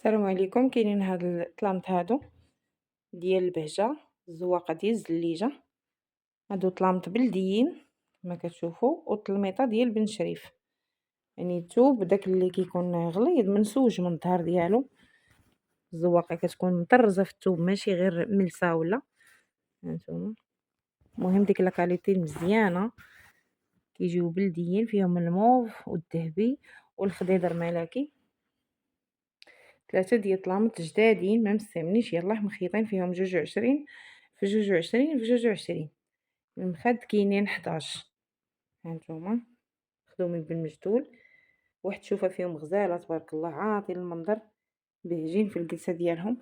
السلام عليكم. كاينين هاد الطلامط هادو ديال البهجه، الزواقه ديال الزليجه. هادو طلامط بلديين كما كتشوفوا، والطلميطه ديال بن شريف، يعني الثوب داك اللي كيكون غليظ منسوج من الظهر ديالو. الزواقه كتكون مطرزه في الثوب ماشي غير ملسه ولا. هانتوما المهم ديك لاكاليتي مزيانه، كيجيو بلديين فيهم الموف والذهبي والخضيضر ملكي. 3 ديال طلامط جدادين ما مسامنيش، يلاه مخيطين فيهم 22 في 22 في 22. المخد كاينين 11. هانتوما مخدومين بالمجدول، واحد شوفه فيهم غزاله تبارك الله، عاطي المنظر، بهجين في الجلسه ديالهم.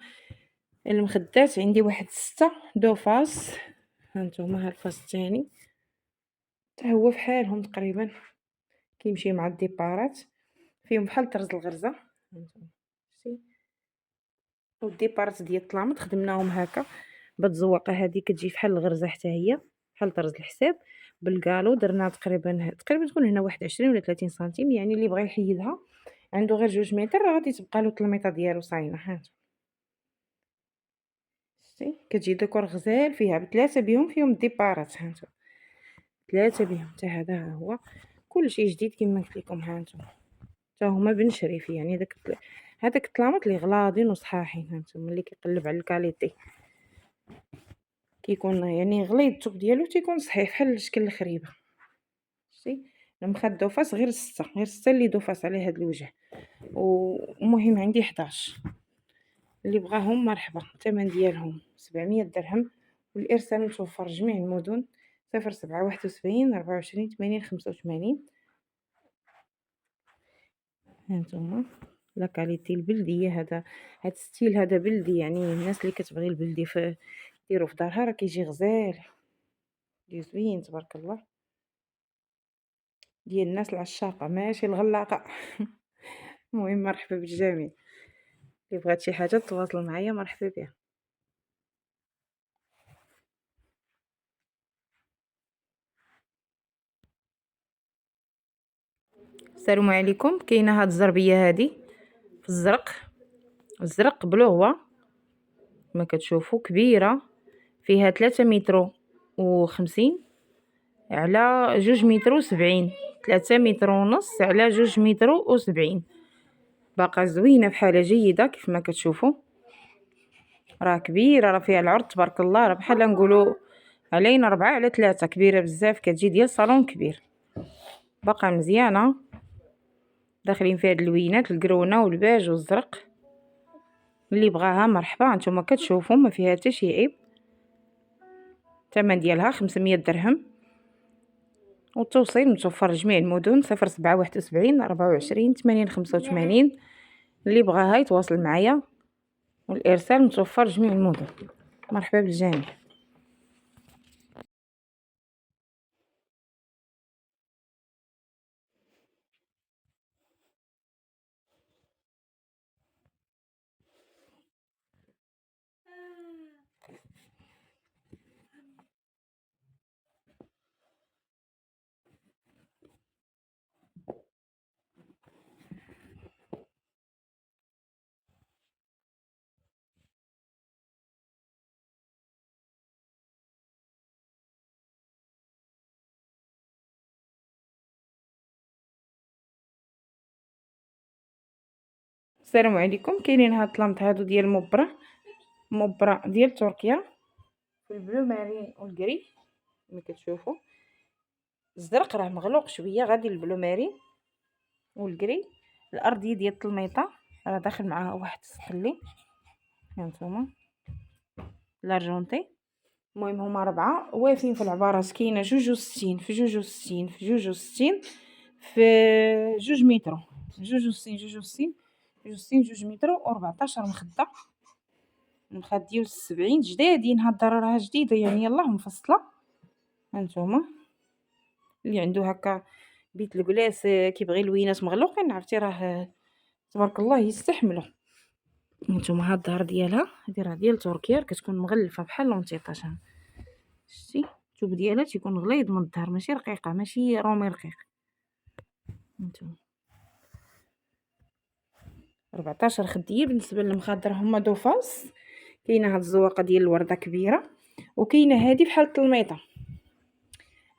المخدات عندي واحد 6 دو فاس. هانتوما ها الفاس الثاني حتى هو فحالهم تقريبا، كيمشي مع الديبارات، فيهم بحال طرز الغرزه. هانتوما شتي، والديبارات ديال الطلامط خدمناهم هكا بهاد الزواقه هادي، كتجي فحال الغرزه حتى هي بحال طرز الحساب. بالكالو درنا تقريبا تكون هنا واحد 20 ولا 30 سنتيم، يعني اللي بغى يحيدها عنده غير 2 متر غادي تبقى له التلميطه ديالو صاينه. هانتو شتي كتجي ديكور غزال فيها بثلاثه بهم فيهم ديبارات. هانتو 3 بهم، حتى هذا ها هو كلشي جديد كما قلت لكم. هانتو حتى هما بن شريف، يعني هذاك الطلامط اللي غلاضين وصحاحين. هانتو ملي كيقلب على الكاليتي كيكون يعني غليظ الثوب ديالو، تيكون صحيح بحال شكل الخريبه. شتي المخد دوفاس غير 6، غير 6 اللي دوفاس على هاد الوجه. ومهم عندي 11 اللي بغاهم مرحبا. الثمن ديالهم 700 درهم، والارسال متوفر جميع المدن 0771 24 80 85. هانتوما لا كاليتي البلديه. هاد الستيل هذا بلدي، يعني الناس اللي كتبغي البلدي ديرو في دارها راه كيجي غزال، كيجي زوين تبارك الله، ديال الناس العشاقه ماشي الغلاقه. المهم مرحبا بالجميع، اللي بغات شي حاجه تواصل معايا مرحبا بها. السلام عليكم. كاينه هاد الزربيه هادي في الزرق بلوغوا كما كتشوفوا، كبيره، فيها 3 متر و50 على 2 متر و70، 3 متر ونص على 2 متر و70. باقا زوينه بحاله جيده كيف ما كتشوفوا، راه كبيره، راه فيها العرض تبارك الله، راه بحال نقولوا علينا 4 على 3، كبيره بزاف، كتجي ديال صالون كبير. باقا مزيانه، داخلين فيها هاد اللوينات القرونه والباج والزرق. اللي بغاها مرحبا. نتوما كتشوفوا ما فيها حتى شي عيب. الثمن ديالها 500 درهم، والتوصيل متوفر جميع المدن 0771 24 80 85. اللي بغاها يتواصل معايا، والارسال متوفر جميع المدن. مرحبا بالجميع. السلام عليكم. كاينين هاد الطلامط هادو ديال مبرة ديال تركيا، في البلو مارين والكري كما كتشوفوا. الزرق راه مغلوق شويه، غادي البلو مارين والكري. الارضيه ديال التلميطه راه داخل معاها واحد السقلي. هانتوما لارجونتي. المهم هما 4 واقفين في العبارات، كاينه 62 في 62 في 62 في 2 متر، 62 62 62 2 متر و14 مخده. المخد ديال 70 جدادين، هاد الدار راها جديده يعني يلاه مفصله. هانتوما اللي عنده هكا بيت الكلاس كيبغي لوينات مغلوقين، عرفتي راه تبارك الله يستحملوا. هانتوما هاد الظهر ديالها هادي راه ديال تركيا، كتكون مغلفه بحال لونتيطاج. شتي الثوب ديالها تيكون غليظ من الظهر، ماشي رقيقه، ماشي رومي رقيق. هانتوما 14 خديه. بالنسبه للمخاضر هما دو فاس. كاينه هاد الزواقه ديال الورده كبيره، وكاينه هادي بحال التلميطه.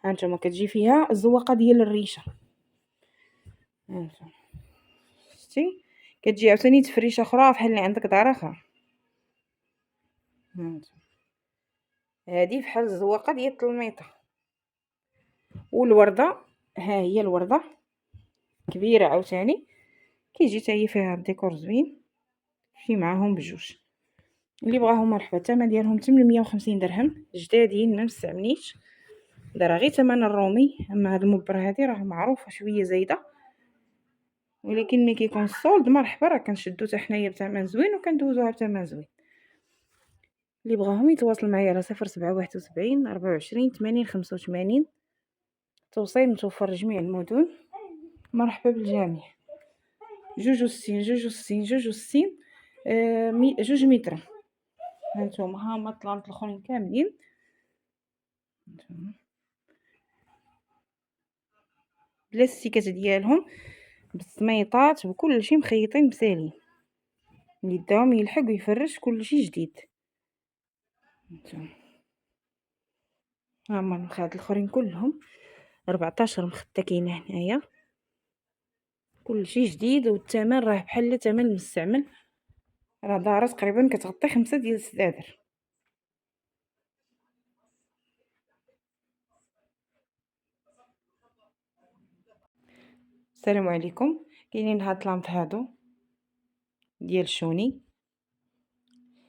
هانتوما كتجي فيها الزواقه ديال الريشه. هانتوما شتي كتجي عاوتاني تفريشه اخرى بحال اللي عندك دار اخر. هانتوما هادي بحال الزواقه ديال التلميطه. والورده ها هي الورده كبيره عاوتاني، كيجي حتى هي فيها الديكور زوين، شي معاهم بجوج. اللي بغاهم مرحبا. الثمن ديالهم 850 درهم جدادين ما مستعملينش، دارها غير ثمن الرومي. اما هاد المبره هادي راه معروفه شويه زايده، ولكن ملي كيكون الصولد مرحبا راه كنشدو حتى حنايا بثمن زوين وكندوزوها بثمن زوين. اللي بغاهم يتواصل معايا على 0771 24 80 85. توصيل متوفر جميع المدن. مرحبا بالجميع. 62 62 62 جوج متر. هانتوما هما الطلامط الاخرين كاملين. هانتوما بلا السيكات ديالهم، بالسميطات بكل شيء مخيطين بسالين. اللي داهم يلحق ويفرش كل شيء جديد. هانتوما هما المخاد الاخرين كلهم 14 مخده كاينه هنايا، كل شيء جديد. والثمن راه بحال ثمن المستعمل، راه دارة تقريبا كتغطي 5 ديال السدادر. السلام عليكم. كاينين هاد لامط هادو ديال الشوني،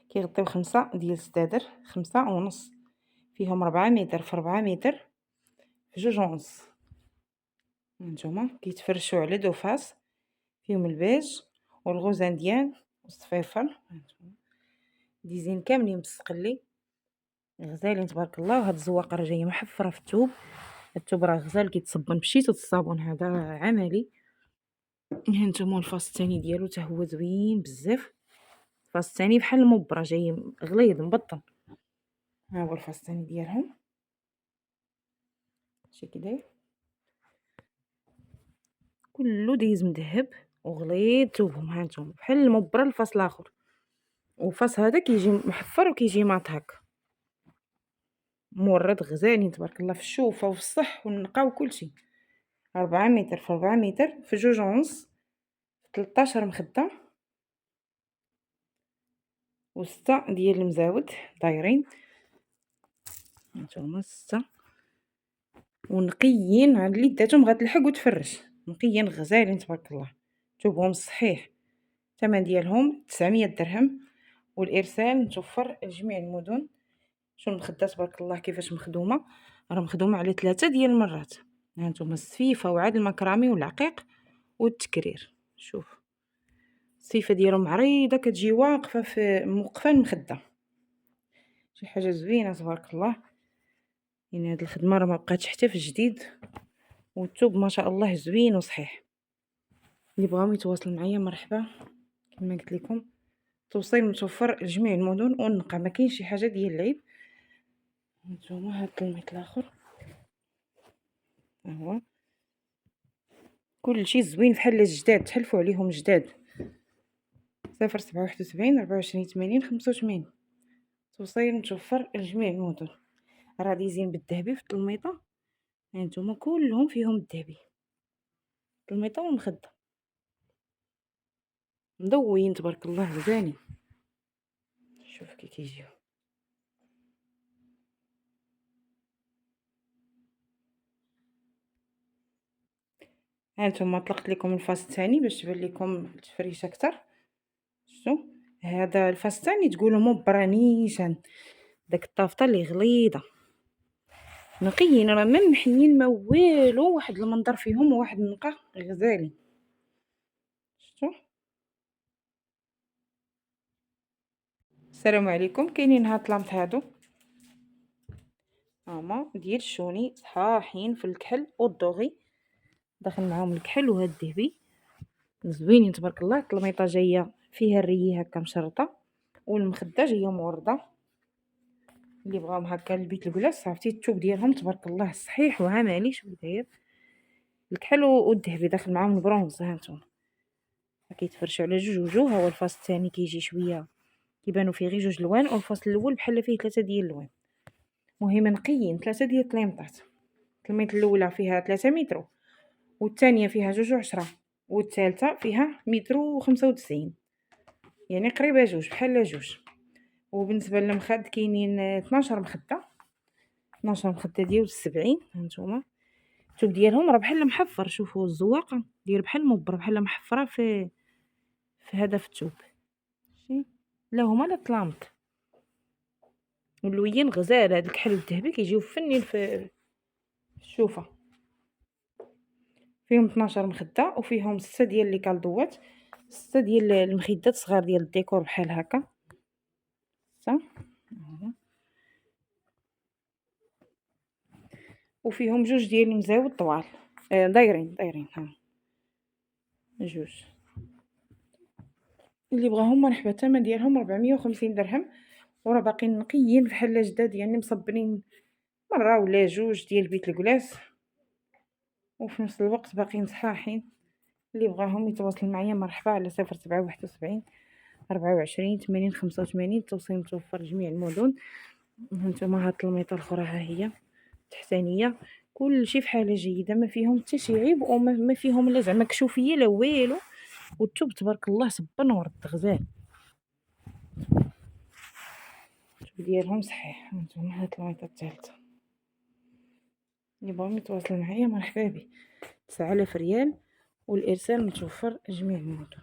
كيغطيو 5 ديال السدادر، 5.5. فيهم 4 متر في 4 متر في 2.5. هانتوما كيتفرشوا على دو فاس، فيهم البيج والغوز انديان والصفيفر. هانتوما ديزين كاملين بالسقلي غزالين تبارك الله. وهاد الزواقه راه جايه محفره في الثوب. الثوب راه غزال كيتصبن بشيتو الصابون هذا عملي. هانتوما الفاس الثاني ديالو حتى هو زوين بزاف. الفاس الثاني بحال المبرة جاي غليظ مبطن. ها هو الفاس الثاني ديالهم شي كي كله دايز مذهب وغليظ ثوبهم. هانتوما بحال المبرة الفاس الاخر. وفاس هذا كيجي محفر وكيجي ماط هكا مورد غزالين تبارك الله في الشوفه وفي الصح والنقا وكلشي. 4 متر في 4 متر في 2.5، 13 مخده و6 ديال المزاود دايرين. هانتوما 6 ونقيين على اللي داتهم غتلحق وتفرش. نقيين غزالين تبارك الله. ثوبهم صحيح. الثمن ديالهم 900 درهم، والارسال متوفر لجميع المدن. شوف المخده تبارك الله كيفاش مخدومه، راه مخدومه على 3 ديال المرات. هانتوما السفيفه وعاد المكرامي والعقيق والتكرير. شوف السفيفه ديالهم عريضه كتجي واقفه في موقفه المخده، شي حاجه زوينه تبارك الله. يعني هاد الخدمه راه ما بقاتش حتى في الجديد، والثوب ما شاء الله زوين وصحيح. اللي بغاو يتواصل معايا مرحبا. كما قلت لكم توصيل متوفر لجميع المدن والنقا، ما كاينش شي حاجه ديال العيب. نتوما هاد التلميط الاخر ها هو كل شيء زوين بحال الجداد، تحلفوا عليهم جداد. 0771 24 80 85. توصيل متوفر لجميع المدن. راه دايزين بالذهبي في التلميطه. هانتوما كلهم فيهم الذهبي، التلميطه والمخده مضويين تبارك الله غزالين. شوف كي كيجيو. هانتوما طلقت لكم الفاس الثاني باش تبان لكم التفريشه اكثر. شفتوا هذا الفاس الثاني تقولوا مبرة نيشان، داك الطافطه اللي غليظه نقيين راه ما محيين ما والو، واحد المنظر فيهم وواحد النقا غزالين. شفتوا. السلام عليكم. كاينين هاد لامط هادو هما ديال الشوني صحاحين في الكحل والدوغي، داخل معاهم الكحل وهاد الذهبي زوينين تبارك الله. الطلميطه جايه فيها الريه هكا مشرطه، والمخده جايه مورده. اللي بغاهم هكا البيت الكلاص صافتي الثوب ديالهم تبارك الله صحيح وعملي. شوف داير الكحل والذهبي داخل معاهم البرونز. هانتوما كيتفرشوا على جوج وجوه. هو الفاس الثاني كيجي شويه كيبانوا فيه غير جوج لوان، والفصل الاول بحال فيه 3 ديال اللوان. مهم نقيين 3 ديال الطليمطات. الطلميط الاولى فيها 3 متر، والثانيه فيها 2.10، والثالثه فيها 1.95 يعني قريبه جوج بحال جوج. وبالنسبه للمخد كاينين 12 مخده، 12 مخده ديال 70. هانتوما الثوب ديالهم راه بحال محفر. شوفوا الزواقه داير بحال مبره بحال محفره في هذا في الثوب. ماشي لا هما لا طلامط واللوين غزال. هاد الكحل الذهبي كيجيو فنين في الشوفه. فيهم 12 مخده وفيهم 6 ديال لي كالدوات، 6 ديال المخدات صغار ديال الديكور بحال هكا. صح. وفيهم جوج ديال المزاود طوال دايرين ها جوج. اللي بغاهم مرحبا. الثمن ديالهم 450 درهم، وراه باقيين نقيين بحال جداد يعني مصبرين مره ولا جوج ديال بيت الكلاس، وفي نفس الوقت باقيين صحاحين. اللي بغاهم يتواصل معايا مرحبا على 0771 24 80 85. التوصيل متوفر جميع المدن. هانتوما هاد الميطه الاخرى ها هي تحتانيه، كلشي في حاله جيده، ما فيهم حتى شي عيب، وما فيهم لا زعما كشوفيه لا والو. والثوب تبارك الله صبن ورد غزال. الثوب ديالهم صحيح. هانتوما هاد الميطه الثالثه. اللي بغاو يتواصلوا معايا مرحبا به. 9000 ريال، والارسال متوفر جميع المدن.